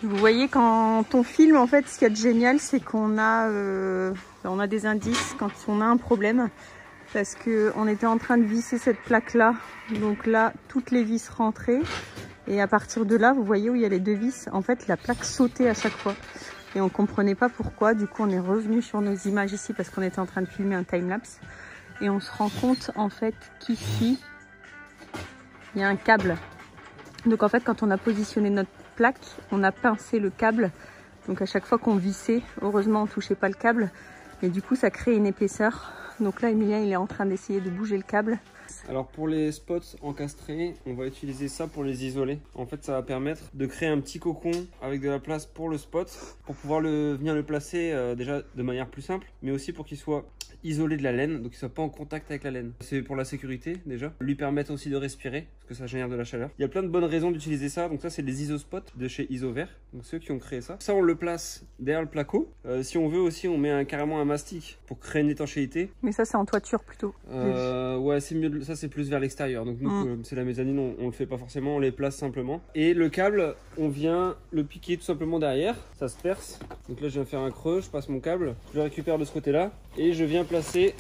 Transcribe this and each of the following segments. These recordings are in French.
Vous voyez, quand on filme, en fait, ce qu'il y a de génial, c'est qu'on a, on a des indices quand on a un problème. Parce qu'on était en train de visser cette plaque-là. Donc là, toutes les vis rentraient. Et à partir de là, vous voyez où il y a les deux vis, en fait, la plaque sautait à chaque fois. Et on ne comprenait pas pourquoi. Du coup, on est revenu sur nos images ici parce qu'on était en train de filmer un time-lapse. Et on se rend compte, en fait, qu'ici, il y a un câble. Donc, en fait, quand on a positionné notre plaque, on a pincé le câble. Donc, à chaque fois qu'on vissait, heureusement, on ne touchait pas le câble. Et du coup, ça crée une épaisseur. Donc là, Emilien, il est en train d'essayer de bouger le câble. Alors pour les spots encastrés, on va utiliser ça pour les isoler. En fait, ça va permettre de créer un petit cocon avec de la place pour le spot, pour pouvoir venir le placer déjà de manière plus simple, mais aussi pour qu'il soit isolé de la laine, donc qu'il ne soit pas en contact avec la laine. C'est pour la sécurité déjà, lui permettre aussi de respirer, parce que ça génère de la chaleur. Il y a plein de bonnes raisons d'utiliser ça, donc ça c'est les isospots de chez Isovert, donc ceux qui ont créé ça. Ça on le place derrière le placo. Si on veut aussi, on met carrément un mastic pour créer une étanchéité. Mais ça c'est en toiture plutôt. Ouais, c'est mieux, ça c'est plus vers l'extérieur, donc nous c'est la mezzanine, on le fait pas forcément, on les place simplement. Et le câble, on vient le piquer tout simplement derrière, ça se perce. Donc là je viens faire un creux, je passe mon câble, je le récupère de ce côté-là et je viens placer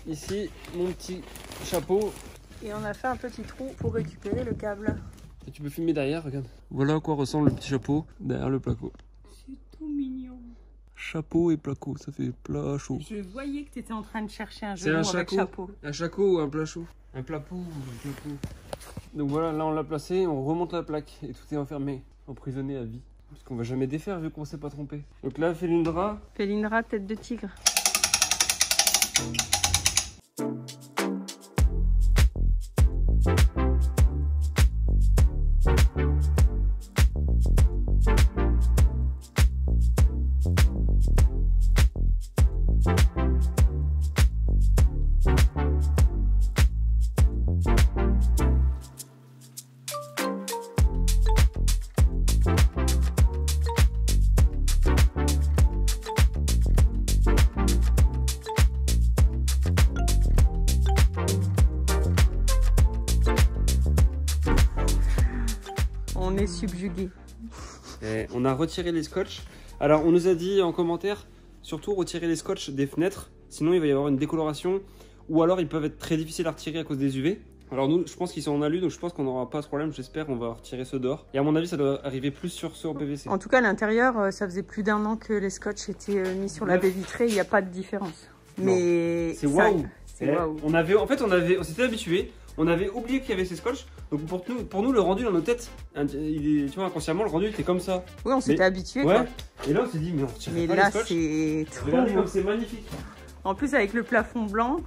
ici mon petit chapeau. Et on a fait un petit trou pour récupérer le câble. Et tu peux filmer derrière, regarde. Voilà à quoi ressemble le petit chapeau derrière le placo. C'est tout mignon. Chapeau et placo, ça fait plat chaud. Je voyais que tu étais en train de chercher un jeu avec chapeau. Un chapeau ou un plat chaud. Un placo ou un placo. Donc voilà, là on l'a placé, on remonte la plaque et tout est enfermé, emprisonné à vie. Parce qu'on va jamais défaire vu qu'on s'est pas trompé. Donc là, Felindra. Felindra, tête de tigre. On est subjugué. Et on a retiré les scotch. Alors on nous a dit en commentaire, surtout retirer les scotch des fenêtres, sinon il va y avoir une décoloration, ou alors ils peuvent être très difficiles à retirer à cause des UV. Alors nous, je pense qu'ils sont en alu, donc je pense qu'on n'aura pas ce problème, j'espère, on va retirer ceux dehors. Et à mon avis, ça doit arriver plus sur ceux en PVC. En tout cas, à l'intérieur, ça faisait plus d'1 an que les scotch étaient mis sur la baie vitrée, il n'y a pas de différence. Mais c'est waouh. On s'était habitué. On avait oublié qu'il y avait ces scotch, donc pour nous le rendu dans nos têtes, tu vois, inconsciemment le rendu était comme ça. Oui, on s'était habitué. Ouais. Quoi. Et là on s'est dit mais on retire pas là, les scotch. C'est trop Regardez beau. comme c'est magnifique. En plus avec le plafond blanc.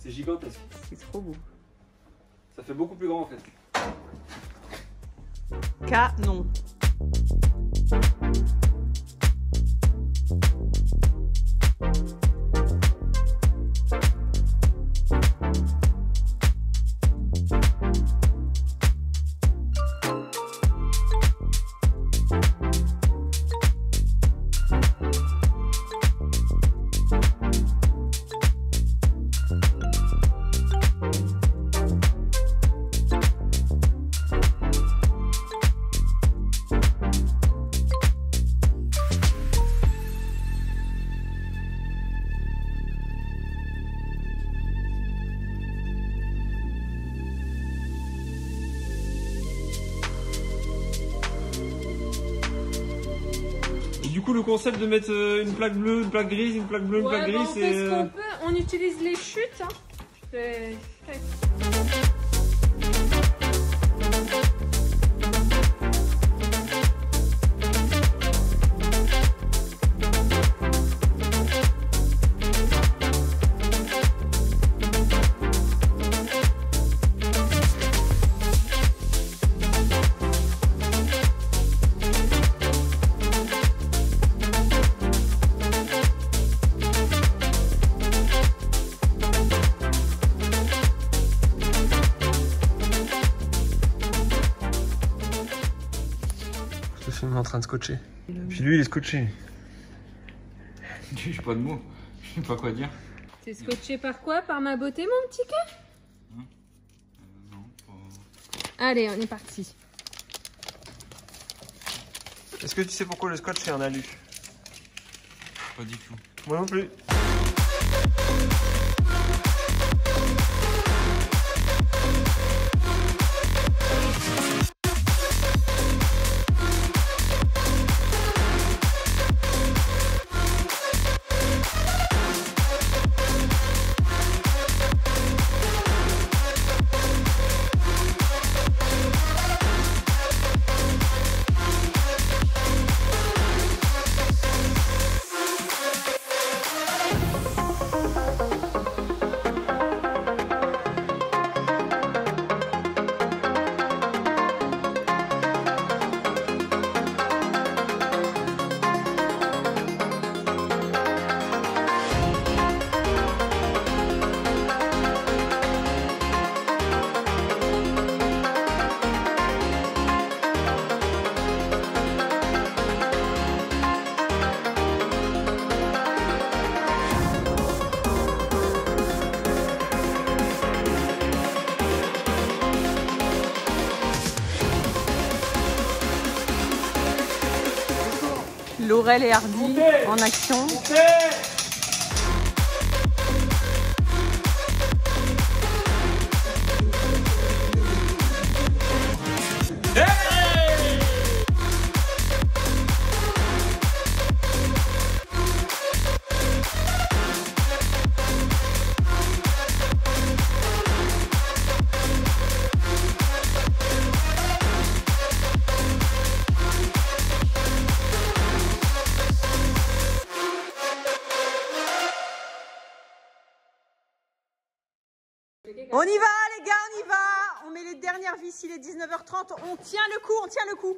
C'est gigantesque. C'est trop beau. Ça fait beaucoup plus grand en fait. Canon. Du coup, le concept de mettre une plaque bleue, une plaque grise, une plaque bleue, une plaque grise, c'est. On fait ce qu'on peut, on utilise les chutes. Hein. Je suis en train de scotcher. Puis lui, il est scotché. J'ai pas de mots. Je sais pas quoi dire. T'es scotché par quoi? Par ma beauté, mon petit cœur? Non, pas... Allez, on est parti. Est-ce que tu sais pourquoi le scotch est en alu? Pas du tout. Moi non plus. Laurel et Hardy en action. On y va les gars, on y va. On met les dernières vis, il est 19h30. On tient le coup, on tient le coup.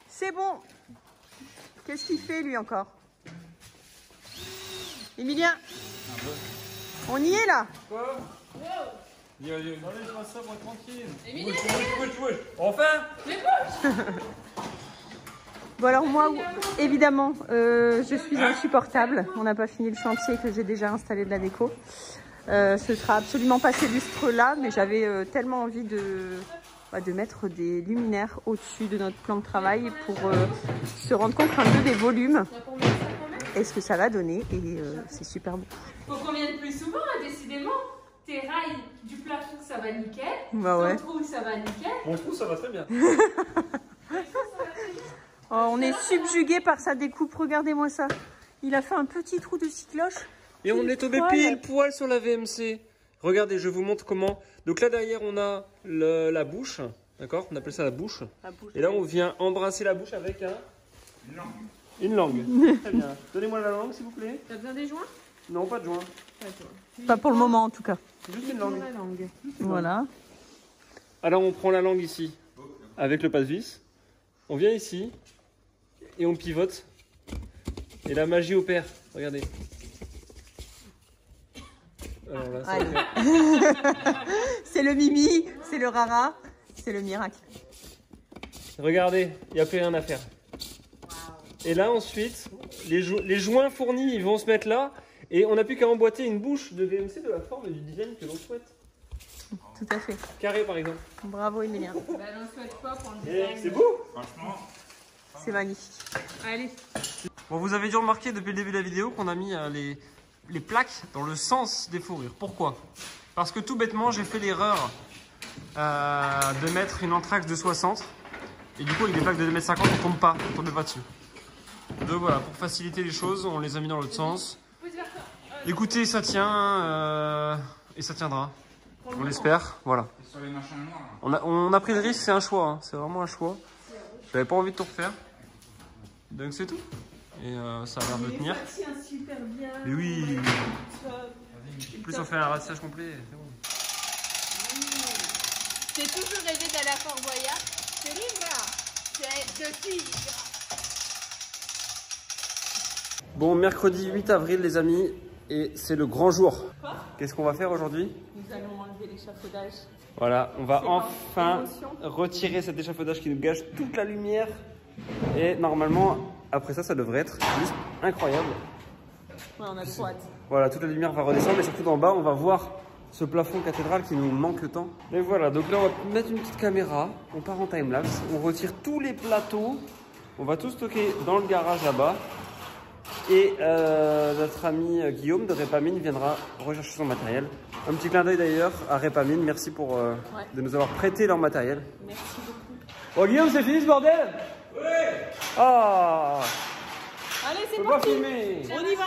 C'est bon. Qu'est-ce qu'il fait lui encore? Emilien, on y est là. Quoi? Allez, je passe ça pour être tranquille. Emilien, Enfin. Bon alors moi, évidemment, je suis insupportable. On n'a pas fini le chantier que j'ai déjà installé de la déco. Ce sera absolument pas ces lustres-là, mais j'avais tellement envie de mettre des luminaires au-dessus de notre plan de travail pour se rendre compte un peu des volumes et ce que ça va donner. Et c'est super beau. faut qu'on vienne plus souvent, hein, décidément. Tes rails du plafond, ça va nickel. Bah ouais. Ton trou, ça va nickel. Mon trou, ça va très bien. Oh, on est subjugué par sa découpe, regardez-moi ça. Il a fait un petit trou de cycloche. Et on est tombé pile poil sur la VMC. Regardez, je vous montre comment. Donc là derrière, on a la bouche. D'accord? On appelle ça la bouche. Et là, on vient embrasser la bouche avec une langue. Une langue. Très bien. Donnez-moi la langue, s'il vous plaît. T'as besoin des joints? Non, pas de joint. Pas pour le moment en tout cas. Juste une langue. Voilà. Alors, on prend la langue ici, avec le passe-vis. On vient ici, et on pivote. Et la magie opère. Regardez. Alors là, ça C'est le mimi, c'est le rara, c'est le miracle. Regardez, il n'y a plus rien à faire. Et là ensuite, les joints fournis ils vont se mettre là. Et on n'a plus qu'à emboîter une bouche de VMC de la forme et du design que l'on souhaite. Tout à fait. Carré par exemple. Bravo Emilien. Bah, n'en souhaite pas pour le design. C'est beau. Franchement. C'est magnifique. Allez. Bon, vous avez dû remarquer depuis le début de la vidéo qu'on a mis les plaques dans le sens des fourrures. Pourquoi? Parce que tout bêtement, j'ai fait l'erreur de mettre une entraxe de 60. Et du coup, avec des plaques de 2,50 m, on ne tombe pas dessus. Donc voilà, pour faciliter les choses, on les a mis dans l'autre sens. Écoutez, ça tient et ça tiendra. On l'espère, voilà. Et sur les machins noirs, là. On a pris le risque, c'est un choix, hein. C'est vraiment un choix. J'avais pas envie de tout refaire. Donc c'est tout. Et ça a l'air de tenir. Super bien. Mais oui. En plus on fait un ratissage complet. C'est bon. J'ai toujours rêvé d'aller à Fort Boyard. C'est libre. C'est de tigre. Bon, mercredi 8 avril les amis. Et c'est le grand jour. Qu'est-ce qu'on va faire aujourd'hui? Nous allons enlever l'échafaudage. Voilà, on va C'est enfin émotion. retirer cet échafaudage qui nous gâche toute la lumière. Et normalement, après ça, ça devrait être juste incroyable. Ouais, on a trop hâte. Voilà, toute la lumière va redescendre et surtout d'en bas, on va voir ce plafond cathédrale qui nous manque tant. Et voilà, donc là, on va mettre une petite caméra, on part en timelapse, on retire tous les plateaux On va tout stocker dans le garage là-bas. Et notre ami Guillaume de Repamine viendra rechercher son matériel. Un petit clin d'œil d'ailleurs à Repamine. Merci pour de nous avoir prêté leur matériel. Merci beaucoup. Bon Guillaume, c'est fini ce bordel? Oui. Ah. Allez, c'est Faut parti. pas filmer. On y va.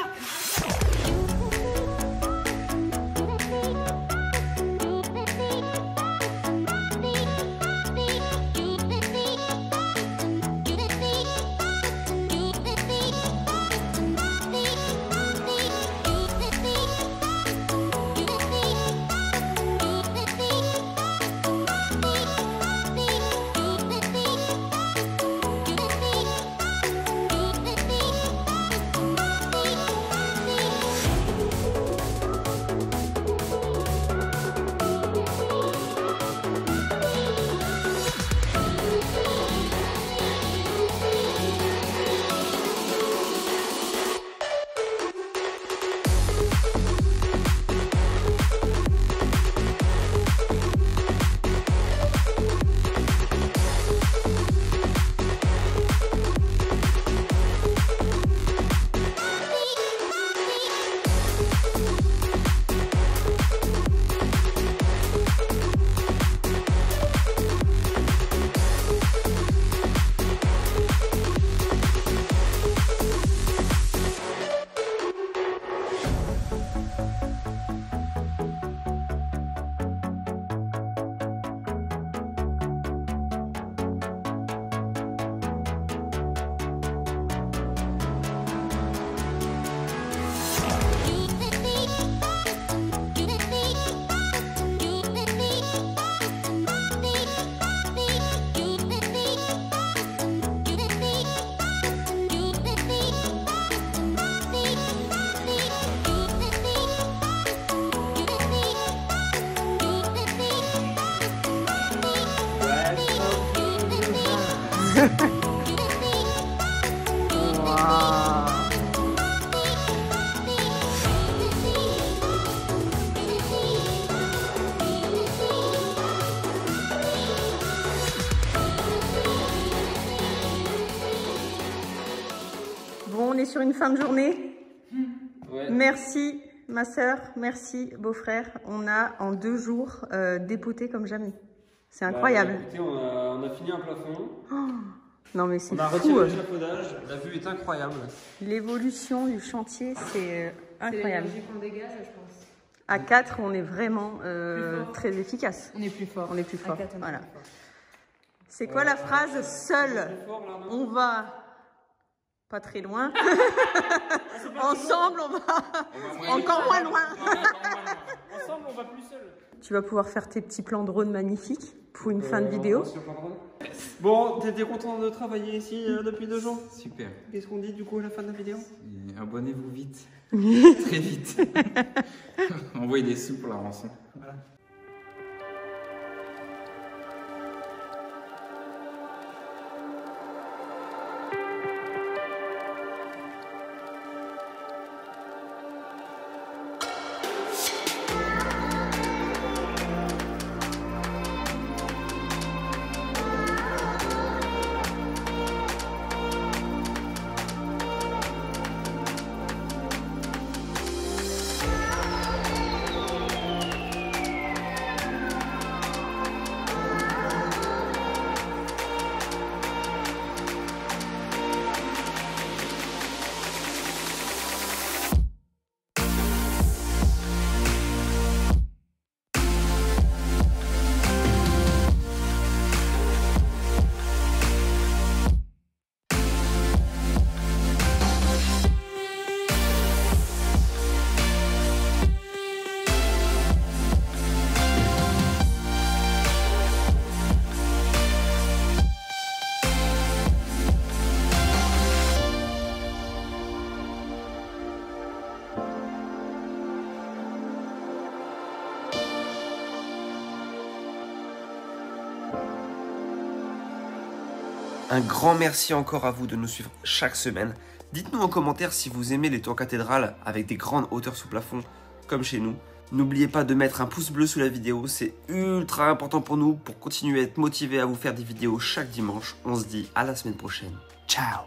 Bon, on est sur une fin de journée. Ouais. Merci ma sœur, merci beau-frère. On a en 2 jours dépoté comme jamais. C'est incroyable. Bah, écoutez, on a fini un plafond. Non mais c'est On a fou. retiré l'échafaudage. La vue est incroyable. L'évolution du chantier, c'est incroyable. C'est l'énergie qu'on dégage, je pense. À 4, on est vraiment très efficace. On est plus fort. On est plus fort. À 4, on est Voilà. plus fort. C'est quoi la phrase? Seul, C'est fort, là, non on va pas très loin. Ensemble, on va encore moins loin. Ensemble, on va plus seul. Tu vas pouvoir faire tes petits plans drone magnifiques pour une fin de vidéo. Bon, t'étais content de travailler ici depuis 2 jours? Super. Qu'est-ce qu'on dit du coup à la fin de la vidéo? Et abonnez-vous vite. Très vite. Envoyez des sous pour la rançon. Voilà. Un grand merci encore à vous de nous suivre chaque semaine. Dites-nous en commentaire si vous aimez les tours cathédrales avec des grandes hauteurs sous plafond comme chez nous. N'oubliez pas de mettre un pouce bleu sous la vidéo, c'est ultra important pour nous pour continuer à être motivés à vous faire des vidéos chaque dimanche. On se dit à la semaine prochaine. Ciao!